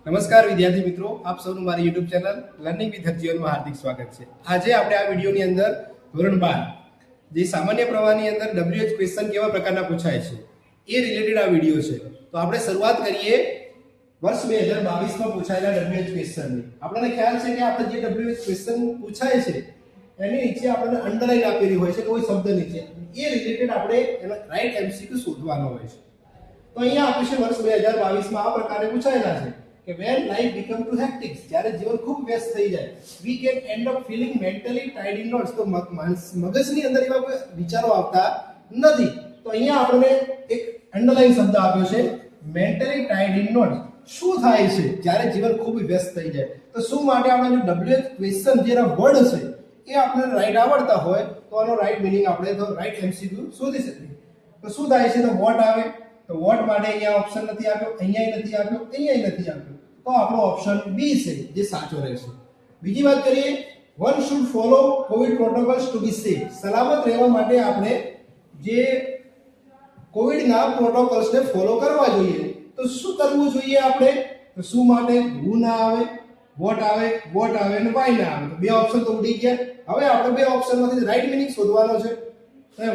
નમસ્કાર વિદ્યાર્થી મિત્રો, આપ સૌનું મારી યુટ્યુબ ચેનલ લર્નિંગ વિથ હરજીવનમાં હાર્દિક સ્વાગત છે. આજે આપણે આ વિડીયોની અંદર ધોરણ 12 જે સામાન્ય પ્રવાહની અંદર WH ક્વેશ્ચન કેવા પ્રકારના પૂછાય છે એ રિલેટેડ આ વિડીયો છે. તો આપણે શરૂઆત કરીએ વર્ષ 2022 માં પૂછાયેલા WH ક્વેશ્ચનની. આપણને ખ્યાલ છે કે આપણે જે WH ક્વેશ્ચન પૂછાય છે એની નીચે આપણને અંડરલાઈન આપેલી હોય છે કોઈ શબ્દ નીચે, એ રિલેટેડ આપણે એનો રાઈટ MCQ શોધવાનો હોય છે. તો અહીંયા આપ્યું છે વર્ષ 2022 માં આ પ્રકારે પૂછાયેલા છે કે when life become too hectic, જ્યારે જીવન ખૂબ વ્યસ્ત થઈ જાય, we can end up feeling mentally tied in knots. તો મગજની અંદર એવા કોઈ વિચારો આવતા નથી. તો અહીંયા આપણને એક અંડરલાઈન શબ્દ આપ્યો છે mentally tied in knots. શું થાય છે જ્યારે જીવન ખૂબ વ્યસ્ત થઈ જાય? તો શું માટે આપણે જો WH ક્વેશ્ચન જેના વર્ડ છે એ આપણને રાઈટ આવડતા હોય તો આનો રાઈટ મીનિંગ આપણે તો રાઈટ MCQ શોધી શકીએ. તો શું થાય છે? તો વોટ આવે. તો વોટ માટે અહીંયા ઓપ્શન નથી આપ્યો, અહીંયા નથી આપ્યો, અહીંયા નથી આપ્યો. તો આપણો ઓપ્શન બી છે જે સાચો રહેશે. બીજી વાત કરીએ, one should follow COVID protocols to be safe. સલામત રહેવા માટે આપણે જે કોવિડના પ્રોટોકોલ્સને ફોલો કરવા જોઈએ. તો શું કરવું જોઈએ આપણે? તો શું માટે હુ ના આવે, વોટ આવે અને વાય ના આવે. તો બે ઓપ્શન તો ઉડી ગયા. હવે આપણે બે ઓપ્શનમાંથી રાઈટ મીનિંગ શોધવાનો છે.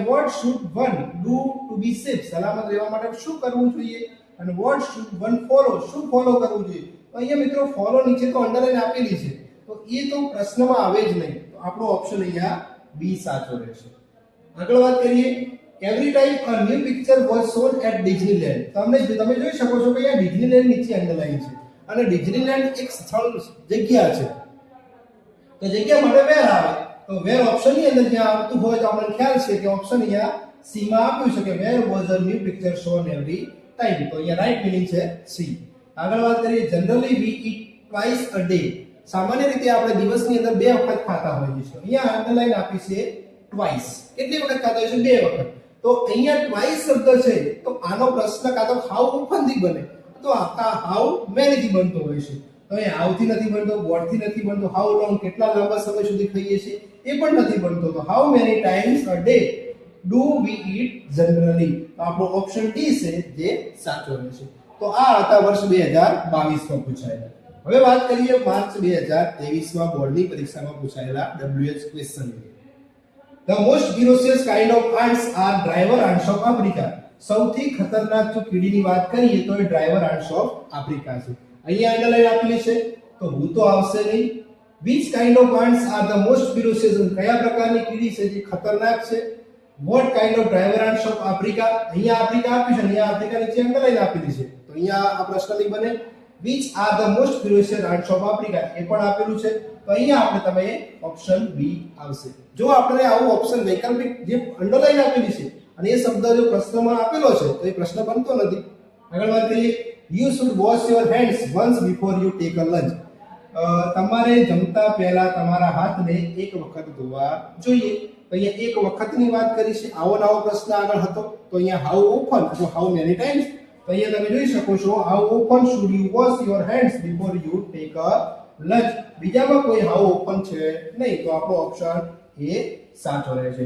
What should one do to be safe? સલામત રહેવા માટે શું કરવું જોઈએ? અને વોટ શુડ વન ફોલો? શું ફોલો કરવું જોઈએ? તો અહીંયા મિત્રો ફોલો નીચે તો અંડરલાઈન આપેલી છે, તો એ તો પ્રશ્નમાં આવે જ નહીં. તો આપણો ઓપ્શન અહીંયા બી સાચો રહેશે. આગળ વાત કરીએ, every time a new picture was shown at Disneyland. તમે જોઈ શકો છો કે અહીંયા ડિઝનીલેન્ડ નીચે અંડરલાઈન છે અને ડિઝનીલેન્ડ એક સ્થળ જગ્યા છે. તો જગ્યા માટે વેર આવે. તો વેર ઓપ્શન ની અંદર જ્યાં આવતું હોય તો આપણને ખ્યાલ છે કે ઓપ્શન અહીંયા સી માં આપ્યું છે કે where was a new picture shown every time. તો અહીંયા રાઈટ મીનિંગ છે સી. આગળ વાત કરીએ, generally we eat twice a day. સામાન્ય રીતે આપણે દિવસની અંદર બે વખત ખાતા હોઈએ છીએ. અહીંયા અંડરલાઈન આપી છે ટ્વાઇસ. કેટલી વખત ખાતા હોઈએ છીએ? બે વખત. તો અહીંયા ટ્વાઇસ શબ્દ છે તો આનો પ્રશ્ન કાં તો હાઉ ઓફન થી બને તો આખા હાઉ મેની થી બનતો હોય છે. તો એ હાઉ થી નથી બનતો, વોટ થી નથી બનતો, હાઉ લોંગ કેટલા લાંબા સમય સુધી ખાઈએ છીએ એ પણ નથી બનતો. તો how many times a day do we eat generally? તો આપણો ઓપ્શન ડી છે જે સાચો રહેશે. તો આ હતા વર્ષ 2022 માં પૂછાયેલા. હવે વાત કરીએ માર્ચ 2023 માં બોર્ડની પરીક્ષામાં પૂછાયેલા WH question. The most ferocious kind of ants are driver ants of Africa. સૌથી ખતરનાક જો કીડીની વાત કરીએ તો એ ડ્રાઈવર આન્ટ્સ ઓફ આફ્રિકા છે. અહીંયા અંડરલાઈન આપેલી છે તો હું તો આવશે નહીં. Which kind of ants are the most ferocious? કયા પ્રકારની કીડી છે જે ખતરનાક છે? What kind of driver ants of Africa? અહીંયા આફ્રિકા આપ્યું છે, અહીંયા આફ્રિકા નીચે અંડરલાઈન આપેલી છે. તો અહીંયા આ પ્રશ્ન નહીં બને. Which are the most ferocious ants of Africa? એ પણ આપેલું છે. તો અહીંયા આપણે તમે ઓપ્શન બી આવશે. જો આપણે આવું ઓપ્શન વૈકલ્પિક જે અંડરલાઈન આપેલી છે અને એ શબ્દ જો પ્રશ્નમાં આપેલો છે તો એ પ્રશ્ન બનતો નથી. આગળ વાત કરીએ, you should wash your hands once before you take a lunch. તમારે જમતા પહેલા તમારા હાથને એક વખત ધોવા જોઈએ. તો અહીંયા એક વખતની વાત કરી છે. આવો નવો પ્રશ્ન આગળ હતો તો અહીંયા હાઉ ઓફન તો હાઉ મેની ટાઈમ્સ. તો અહીંયા તમે જોઈ શકો છો how often should you wash your hands before you take a lunch. બીજામાં કોઈ હાઉ ઓફન છે નહીં. તો આપણો ઓપ્શન એ સાચો રહેશે.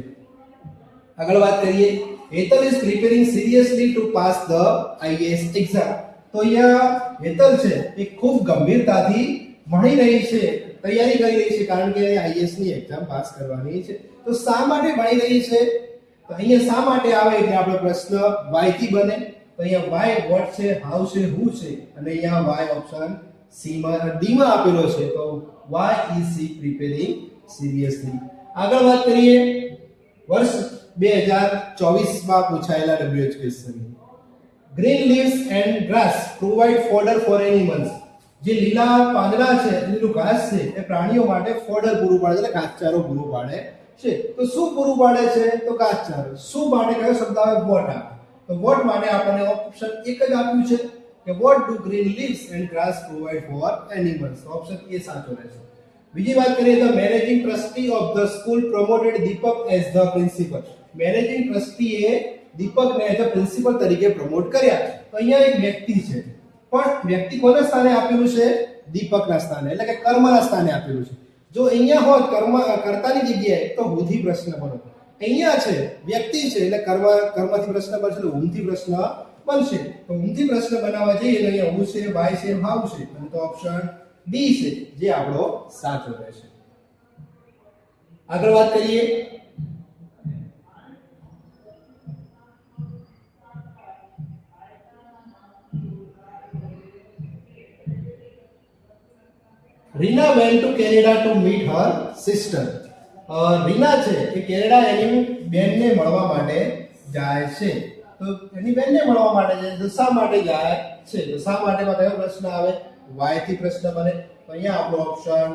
આગળ વાત કરીએ, Hetal is preparing seriously to pass the IAS exam. તો અહીંયા હેતલ છે એ ખૂબ ગંભીરતાથી ભણી રહી છે, તૈયારી કરી રહી છે કારણ કે IAS ની એક્ઝામ પાસ કરવાની છે. તો શા માટે ભણી રહી છે? તો અહીંયા શા માટે આવે એટલે આપણો પ્રશ્ન વાય થી બને. તો અહીંયા વાય વોટ છે, હાઉ છે, હુ છે અને અહીંયા વાય ઓપ્શન સી માં ડી માં આપેલો છે. તો why is C preparing seriously. આગળ વાત કરીએ વર્ષ 2024 માં પૂછાયેલા WH question. Green leaves and grass provide fodder for animals. જે લીલા પાંદડા છે, લીલું ઘાસ છે એ પ્રાણીઓ માટે ફોડર પૂરું પાડે છે, ઘાસચારો પૂરું પાડે છે. તો શું પૂરું પાડે છે? તો ઘાસચારો. શું માટે કયો શબ્દ આવે? વોટ આવે. તો વોટ માટે આપણને ઓપ્શન એક જ આપ્યું છે કે what do green leaves and grass provide for animals. Option a સાચો રહેશે. બીજી વાત કરીએ તો managing trustee of the school promoted Deepak as the principal. Managing ટ્રસ્ટીએ દીપકને એઝ અ પ્રિન્સિપલ તરીકે પ્રમોટ કર્યા. તો અહીંયા એક વ્યક્તિ છે પણ વ્યક્તિ કોના સ્થાને આપેલું છે? દીપકના સ્થાને, એટલે કે કર્મના સ્થાને આપેલું છે. જો અહીંયા હોત કર્તાની જગ્યાએ તો હુથી પ્રશ્ન બનો. અહીંયા છે વ્યક્તિ છે એટલે કર્મથી પ્રશ્ન બનશે, હુમથી પ્રશ્ન બનશે. તો ઊંધી પ્રશ્ન બનાવવા જઈએ તો અહીંયા હું છે, વાય છે, હાઉ છે, અને તો ઓપ્શન ડી છે જે આપણો સાચો રહેશે. આગળ વાત કરીએ. Reena went to Canada to meet her sister. Reena છે એ કેનેડા એની બેનને મળવા માટે જાય છે. તો એની બેનને મળવા માટે જાય તો શા માટે જાય છે? તો શા માટેમાં કયો પ્રશ્ન આવે? વાય થી પ્રશ્ન બને. તો અહીંયા આપણો ઓપ્શન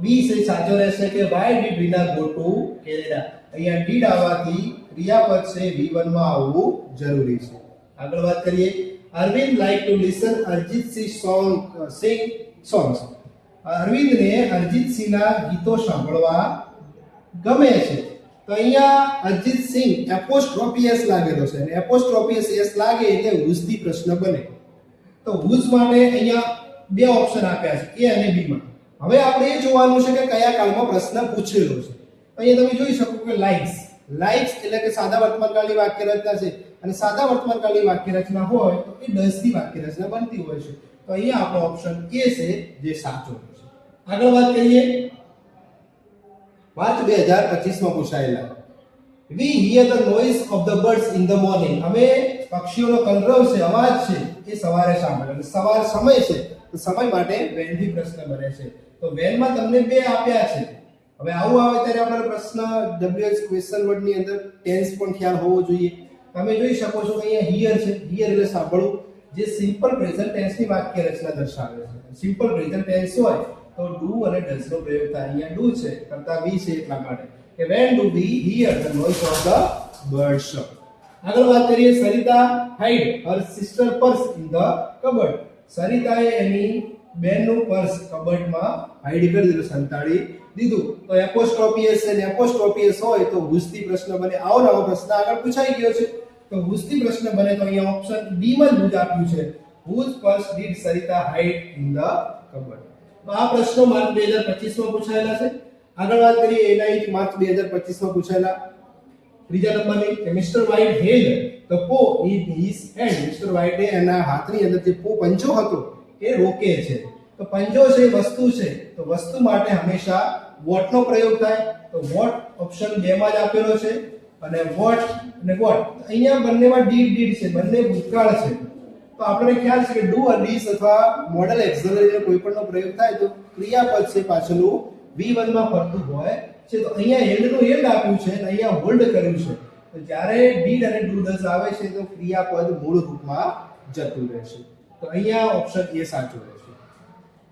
બી છે સાચો રહેશે કે why did Rina go to Canada. અહીંયા did આવવાથી ક્રિયાપદ છે V1 માં આવવું જરૂરી છે. આગળ વાત કરીએ. Arvind like to listen Arijit Singh songs. અરવિંદને Arijit સિંહના ગીતો સાંભળવા ગમે છે. તો અહીંયા અરિજીત સિંહ એપોસ્ટ્રોફી એસ લાગેલો છે અને એપોસ્ટ્રોફી એસ લાગે એટલે હુઝથી પ્રશ્ન બને. તો હુઝ માટે અહીંયા બે ઓપ્શન આપ્યા છે એ અને બી માં. હવે આપણે એ જોવાનું છે કે કયા કાળમાં પ્રશ્ન પૂછેલો છે. અહીંયા તમે જોઈ શકો કે લાઇક્સ એટલે કે સાદા વર્તમાનકાળની વાક્ય રચના છે અને સાદા વર્તમાનકાળની વાક્ય રચના હોય તો એ ડઝ થી વાક્ય રચના બનતી હોય છે. તો અહીંયા આપણો ઓપ્શન એ છે જે સાચો છે. આગળ વાત કરીએ. માર્ચ 2025 માં પૂછાયેલા we hear the noise of the birds in the morning. અમે પક્ષીઓનો કલરવ છે, અવાજ છે એ સવારે સાંભળે. અને સવાર સમય છે તો સમય માટે when થી પ્રશ્ન બને છે. તો when માં તમને બે આપ્યા છે. હવે આવું આવે ત્યારે આપણો પ્રશ્ન WH ક્વેશ્ચન વર્ડ ની અંદર ટેન્સ પણ ખ્યાલ હોવો જોઈએ. તમે જોઈ શકો છો કે અહીંયા હિયર છે. હિયર એટલે સાંભળવું, જે સિમ્પલ પ્રેઝન્ટ ટેન્સ ની વાક્ય રચના દર્શાવે છે. સિમ્પલ પ્રેઝન્ટ ટેન્સ હોય તો ડુ અને ડઝ નો પ્રયોગ થાય. અહીંયા ડુ છે કરતા વી છે એટલા માટે કે when do we hear the noise of the birds. આગળ વાત કરીએ. Sarita hide her sister purse in the cupboard. સરિતાએ એની બેનનું પર્સ કબર્ડમાં હાઈડ કરી દીધું, સંતાડી દીધું. તો એપોસ્ટ્રોફી એસ અને એપોસ્ટ્રોફી એસ હોય તો હુઝથી પ્રશ્ન બને. આવો નવો પ્રશ્ન આગળ પૂછાઈ ગયો છે. તો હુઝથી પ્રશ્ન બને તો અહીંયા ઓપ્શન બી માં હુઝ આપ્યું છે. Whose purse did Sarita hide in the cupboard. તો આ પ્રશ્નો માર્ચ 2025 માં પૂછાયેલા છે. આગળ વાત કરીએ. એના માર્ચ 2025 માં પૂછાયેલા ત્રીજા નંબરની કે મિસ્ટર વ્હાઇટ હેલ્ડ ધ પો ઇન હિઝ હેન્ડ. મિસ્ટર વ્હાઇટે એના હાથની અંદર જે પંજો હતો એ રોકે છે. તો પંજો છે વસ્તુ છે તો વસ્તુ માટે હંમેશા વોટ નો પ્રયોગ થાય. તો વોટ ઓપ્શન 2 માં જ આપેલો છે અને વોટ અને વોટ અહીંયા બંનેમાં ડીડ છે, બંને ભૂતકાળ છે. તો આપણને ખ્યાલ છે કે ડુ or ડીસ અથવા મોડલ એક્ઝલરી કોઈ પણનો પ્રયોગ થાય તો ક્રિયાપદ છે પાછળનું V1 માં ફરતું હોય છે. તો અહીંયા હેલ્ડ નું હેલ્ડ આપ્યું છે અને અહીંયા હોલ્ડ કર્યું છે. તો જ્યારે ડીડ અને ડુ ડઝ આવે છે તો ક્રિયાપદ મૂળ રૂપમાં જતું રહેશે. તો અહીંયા ઓપ્શન એ સાચો રહેશે.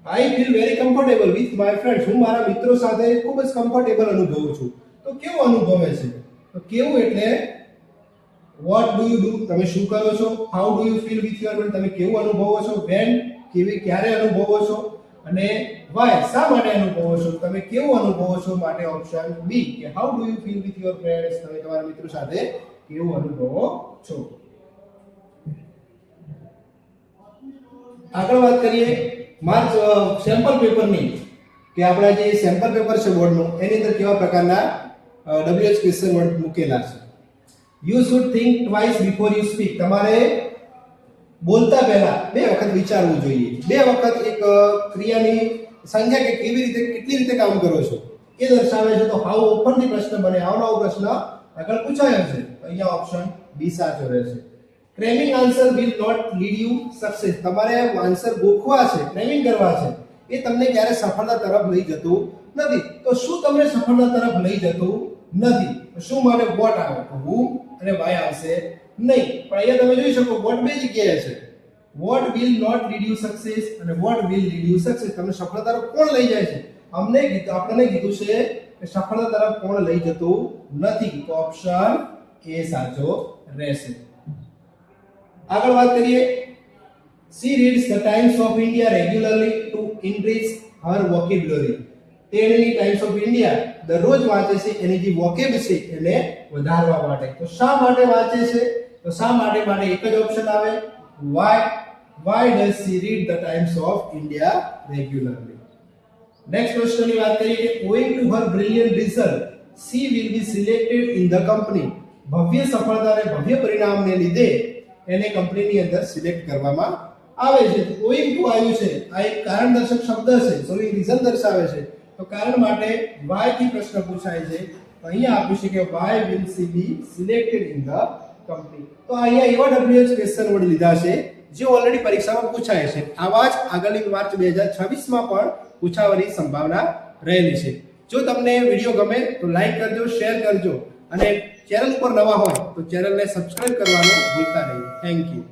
I feel very comfortable with my friends. હું મારા મિત્રો સાથે ખૂબ જ કમ્ફર્ટેબલ અનુભવું છું. તો કેવું અનુભવે છે? તો કેવું એટલે what do you do, તમે શું કરો છો? how do you feel with your friend, તમે કેવું અનુભવો છો? when, કેવી ક્યારે અનુભવો છો? અને why, શા માટે અનુભવો છો? તમે કેવું અનુભવો છો માટે ઓપ્શન બી કે how do you feel with your friends, તમે તમારા મિત્રો સાથે કેવું અનુભવો છો. આગળ વાત કરીએ માર્ચ સેમ્પલ પેપરની કે આપણા જે સેમ્પલ પેપર છે બોર્ડનું એની અંદર કેવા પ્રકારના WH ક્વેશ્ચન વર્ડ મૂકેલા છે. You should think twice before you speak. તમારે બોલતા પહેલા બે વખત વિચારવું જોઈએ. બે વખત એક ક્રિયાની સંખ્યા કે કેવી રીતે કેટલી રીતે કામ કરો છો એ દર્શાવે છે. તો હાઉ ઓફન થી પ્રશ્ન બને. આવો પ્રશ્ન આગળ પૂછાયો છે. તો અહીંયા ઓપ્શન બી સાચો રહેશે. Cramming answer will not lead you success. તમારે આન્સર ગોખવા છે, ક્રેમિંગ કરવા છે, એ તમને ક્યારે સફળતા તરફ લઈ જતું નથી. તો શું તમને સફળતા તરફ લઈ જતું નથી? શું માટે વોટ આવે? તો who અને why આવશે નહીં. પણ અહીંયા તમે જોઈ શકો વોટ બે જગ્યાએ છે. What will not lead you success અને what will lead you success. તમને સફળતા તરફ કોણ લઈ જાય છે? આપણને કીધું છે કે સફળતા તરફ કોણ લઈ જતું નથી. તો ઓપ્શન એ સાચો રહેશે. આગળ વાત કરીએ. she reads the Times of India regularly to enrich her vocabulary. તેણી ટાઈમ્સ ઓફ ઇન્ડિયા દરરોજ વાંચે છે એની જે વોકેબ છે એને વધારવા માટે. તો શા માટે વાંચે છે? તો શા માટે એક જ ઓપ્શન આવે. why does she read the Times of India regularly? Next ક્વેશ્ચનની વાત કરીએ કે owing to her brilliant result she will be selected in the company. ભવ્ય સફળતા અને ભવ્ય પરિણામને લીધે એને કંપનીની અંદર સિલેક્ટ કરવામાં આવે છે. ઓઈંગ ટુ આવ્યું છે, આ એક કારણદર્શક શબ્દ છે, સોરી રીઝન દર્શાવે છે. તો કારણ માટે why થી પ્રશ્ન પૂછાય છે. તો અહીંયા આપ્યું છે કે why will she be selected in the company. તો અહીંયા એવા WH ક્વેશ્ચન વર્ડ લીધા છે જે ઓલરેડી પરીક્ષામાં પૂછાય છે. આવા જ આગળની માર્ચ 2026 માં પણ પૂછાવાની સંભાવના રહેલી છે. જો તમને વિડીયો ગમે તો લાઈક કરજો, શેર કરજો અને ચેનલ ઉપર નવા હોય તો ચેનલને સબસ્ક્રાઇબ કરવાનું ભૂલતા નહીં. Thank you.